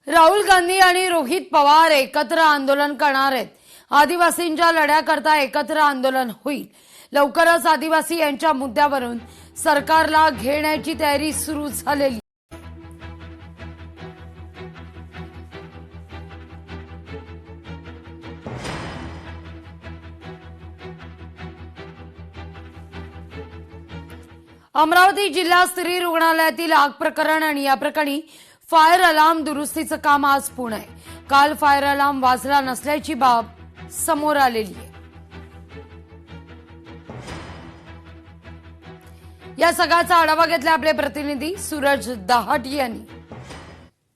राहुल गांधी आणि रोहित पवार एकत्र आंदोलन करणार आहेत। आदिवासींच्या लढ्याकरता एकत्र आंदोलन होईल। लवकरच आदिवासी यांच्या मुद्द्यावरून सरकारला घेण्याची तयारी सुरू झालेली। अमरावती जिल्हा स्त्री रुग्णालयातील आग प्रकरण आणि या प्रकरणी फायर अलार्म दुरुस्तीचं काम आज पूर्ण आहे। काल फायर अलार्म वाजला नसल्याची बाब समोर आलेली आहे। या सगळ्याचा आढावा घेतला आपले प्रतिनिधी सूरज दहाट यांनी।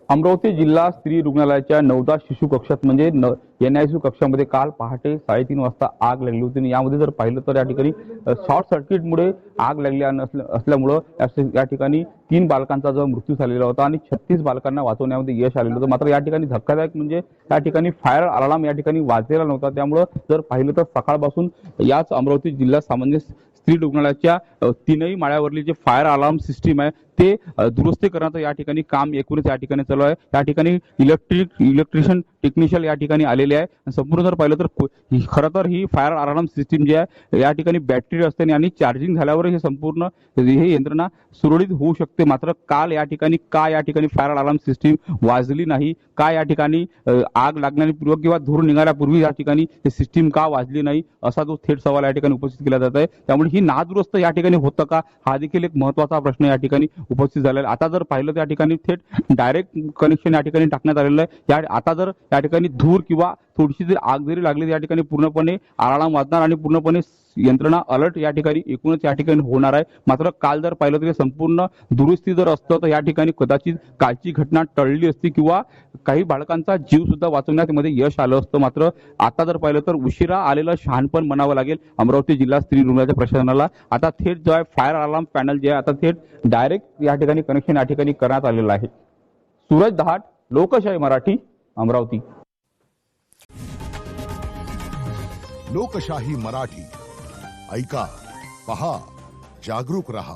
अमरावती जिल्हा स्त्री रुग्णालयाच्या 9दा शिशु कक्षात म्हणजे NICU कक्षामध्ये काल पहाटे 3:30 वाजता आग लागली होती। यामध्ये जर पाहिलं तर या ठिकाणी शॉर्ट सर्किटमुळे आग लागली असल्यामुळे या ठिकाणी 3 बालकांचा जो मृत्यू झालेला होता आणि 36 बालकांना वाचवण्यामध्ये यश आलेलं होतं। मात्र या ठिकाणी धक्कादायक म्हणजे या ठिकाणी फायर अलार्म या ठिकाणी वाजलेला नव्हता। त्यामुळे जर पाहिलं तर सकाळपासून याच अमरावती जिल्हा सामान्य स्त्री रुग्णालयाच्या 3ही माळ्यावरली जे फायर अलार्म सिस्टीम आहे ते दुरुस्ती करण्याचं या ठिकाणी काम एकूणच या ठिकाणी चालू आहे। या ठिकाणी इलेक्ट्रिशियन टेक्निशियन या ठिकाणी आलेले आहे। संपूर्ण जर पाहिलं तर खरं तर ही फायर अलार्म सिस्टीम जी आहे या ठिकाणी बॅटरी असते आणि चार्जिंग झाल्यावर हे संपूर्ण ही यंत्रणा सुरळीत होऊ शकते। मात्र काल या ठिकाणी फायर अलार्म सिस्टीम वाजली नाही, का या ठिकाणी आग लागण्यापूर्वी किंवा धूर निघाल्यापूर्वी या ठिकाणी हे सिस्टीम का वाजली नाही असा जो थेट सवाल या ठिकाणी उपस्थित केला जात आहे। त्यामुळे ही नादुरुस्त या ठिकाणी होतं का हा देखील एक महत्त्वाचा प्रश्न या ठिकाणी उपस्थित झालेला आहे। आता जर पाहिलं तर या ठिकाणी थेट डायरेक्ट कनेक्शन या ठिकाणी टाकण्यात आलेलं आहे। आता जर या ठिकाणी धूर किंवा थोडीशी जर आग जरी लागली तर या ठिकाणी पूर्णपणे अलार्म वाजणार आणि पूर्णपणे यंत्रणा अलर्ट या ठिकाणी एकूणच या ठिकाणी होणार आहे। मात्र काल जर पाहिलं तर संपूर्ण दुरुस्ती जर असतं तर या ठिकाणी कदाचित कालची घटना टळली असती किंवा काही बाळकांचा जीव सुद्धा वाचवण्यामध्ये यश आलं असतं। मात्र आता जर पाहिलं तर उशिरा आलेलं शहाणपण म्हणावं लागेल अमरावती जिल्हा स्त्री रुग्णालयाच्या प्रशासनाला। आता थेट जो आहे फायर अलार्म पॅनल जे आहे आता थेट डायरेक्ट या ठिकाणी कनेक्शन या ठिकाणी करण्यात आलेलं आहे। सूरज दहाट, लोकशाही मराठी, अमरावती। लोकशाही मराठी ऐका, पहा, जागरूक रहा।